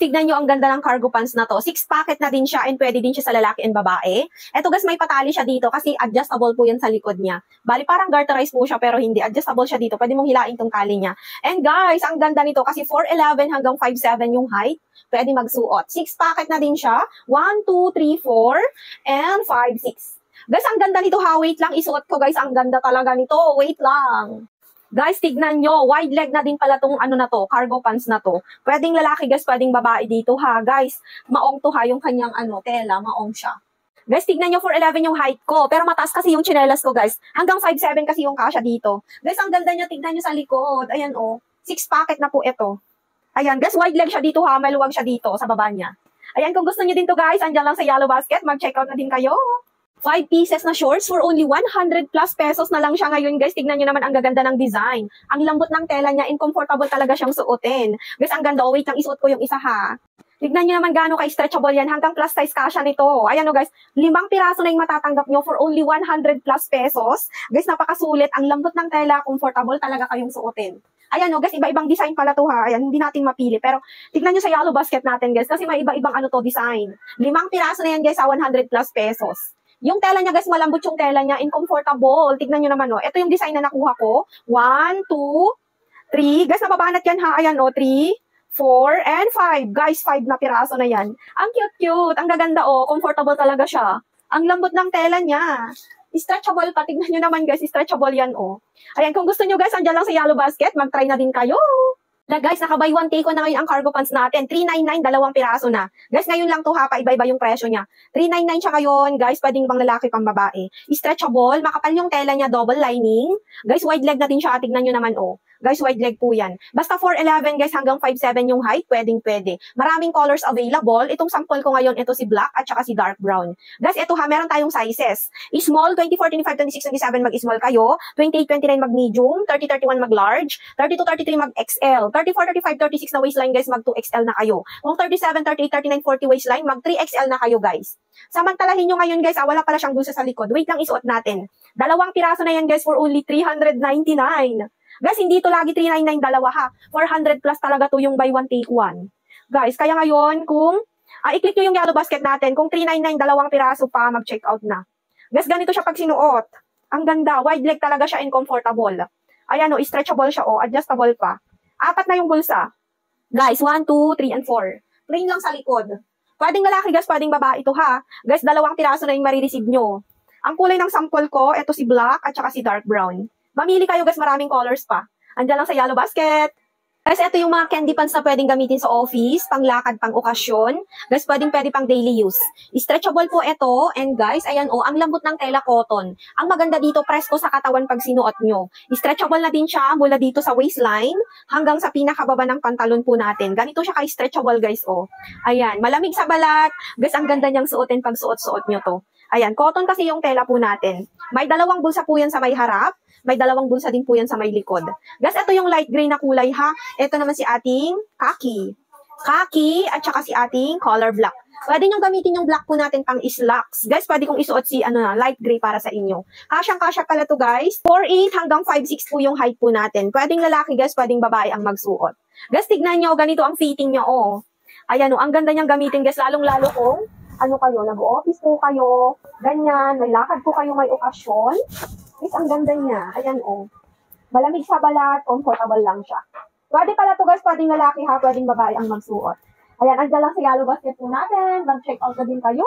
tignan nyo ang ganda ng cargo pants na to. 6 packet na din siya and pwede din siya sa lalaki and babae. Eto guys, may patali siya dito kasi adjustable po yan sa likod niya. Bali, parang garterized po siya pero hindi. Adjustable siya dito. Pwede mong hilain tong tali niya. And guys, ang ganda nito kasi 4'11 hanggang 5'7 yung height. Pwede magsuot. 6 packet na din siya. 1, 2, 3, 4, and 5, 6. Guys, ang ganda nito ha. Wait lang, isuot ko guys. Ang ganda talaga nito. Wait lang. Guys, tignan nyo, wide leg na din pala tong ano na to, cargo pants na to. Pwedeng lalaki guys, pwedeng babae dito ha. Guys, maong to ha, yung kanyang tela, maong siya. Guys, tignan nyo, 4'11 yung height ko. Pero mataas kasi yung chinelas ko guys. Hanggang 5'7 kasi yung kasya dito. Guys, ang ganda nyo, tignan nyo sa likod. Ayan oh, 6 packet na po ito. Ayan, guys, wide leg siya dito ha, maluwag siya dito sa baba niya. Ayan, kung gusto nyo din to guys, andyan lang sa Yellow Basket, mag-check out na din kayo. 5 pieces na shorts for only 100 plus pesos na lang siya ngayon guys. Tignan nyo naman ang gaganda ng design. Ang lambot ng tela niya and comfortable talaga siyang suotin. Guys, ang ganda. Oh, wait lang, isuot ko yung isa ha. Tignan nyo naman gaano ka-stretchable yan. Hanggang plus size kasya nito. Ayan o guys, 5 piraso na yung matatanggap nyo for only 100 plus pesos. Guys, napakasulit. Ang lambot ng tela, comfortable talaga kayong suotin. Ayan o guys, iba-ibang design pala to ha. Ayan, hindi natin mapili. Pero tignan nyo sa Yellow Basket natin guys. Kasi may iba-ibang design. 5 piraso na yan guys sa 100 plus pesos. Yung tela niya guys, malambot yung tela niya and comfortable. Tignan nyo naman oh. Ito yung design na nakuha ko. 1, 2, 3. Guys, nababanat yan ha. Ayan oh, 3, 4, and 5. Guys, 5 na piraso na yan. Ang cute-cute. Ang gaganda oh. Comfortable talaga siya. Ang lambot ng tela niya. Stretchable pa. Tignan nyo naman guys, stretchable yan oh. Ayan, kung gusto nyo guys, andyan lang sa Yellow Basket. Mag-try na din kayo. Na guys, naka-buy one take on na ngayon ang cargo pants natin. 399, 2 piraso na. Guys, ngayon lang to ha, pa-iba-iba yung presyo niya. 399 siya ngayon, guys, pwedeng bang lalaki pang babae. Stretchable, makapal yung tela niya, double lining. Guys, wide leg na din siya, tignan nyo naman oh. Guys, wide leg po yan. Basta 4'11 guys, hanggang 5'7 yung height, pwedeng-pwede. Maraming colors available. Itong sample ko ngayon, ito si black at saka si dark brown. Guys, ito ha, meron tayong sizes. Small, 24, 25, 26, 27 mag-small kayo. 28, 29 mag-medium. 30, 31 mag-large. 32, 33 mag-XL. 34, 35, 36 na waistline guys, mag-2XL na kayo. Kung 37, 38, 39, 40 waistline, mag-3XL na kayo guys. Samantalahin nyo ngayon guys, wala pala siyang bulsa sa likod. Wait lang, isuot natin. 2 piraso na yan guys for only 399. Guys, hindi ito lagi 399 dalawa ha. 400 plus talaga to yung buy one take one. Guys, kaya ngayon kung i-click nyo yung Yellow Basket natin, kung 399 2 piraso pa, mag-check out na. Guys, ganito siya pag sinuot. Ang ganda, wide leg talaga siya and comfortable. Ayan o, stretchable siya o, adjustable pa. 4 na yung bulsa. Guys, 1, 2, 3, and 4. Plain lang sa likod. Pwedeng lalaki guys, pwedeng babae ito ha. Guys, 2 piraso na yung marireceive nyo. Ang kulay ng sample ko, ito si black at saka si dark brown. Mamili kayo guys, maraming colors pa. Andyan lang sa Yellow Basket. Guys, ito yung mga candy pants na pwedeng gamitin sa office, panglakad, pang okasyon. Guys, pwede pang daily use. Stretchable po ito. And guys, ayan o, ang lambot ng tela cotton. Ang maganda dito, presko sa katawan pag sinuot nyo. Stretchable na din siya mula dito sa waistline hanggang sa pinakababa ng pantalon po natin. Ganito siya ka-stretchable guys o. Ayan, malamig sa balat. Guys, ang ganda niyang suotin pag suot-suot nyo to. Ayan, cotton kasi yung tela po natin. May 2 bulsa po yan sa may harap. May 2 bulsa din po yan sa may likod. Guys, ito yung light gray na kulay ha. Ito naman si ating khaki. Khaki at saka si ating color black. Pwede nyo gamitin yung black po natin pang slacks. Guys, pwede kong isuot si light gray para sa inyo. Kasyang-kasya pala to guys. 4'8 hanggang 5'6 po yung height po natin. Pwedeng lalaki guys, pwedeng babae ang magsuot. Guys, tignan nyo, ganito ang fitting nyo oh. Ayan oh, ang ganda niyang gamitin guys, lalong-lalo kung kayo, nag-office po kayo, ganyan, may lakad po kayo, may okasyon. Guys, ang ganda niya. Ayan, oh. Malamig sa balat, comfortable lang siya. Pwede pala to guys, pwedeng lalaki ha, pwedeng babae ang magsuot. Ayan, andyan lang sa Yellow Basket po natin. Mag-check out na din kayo.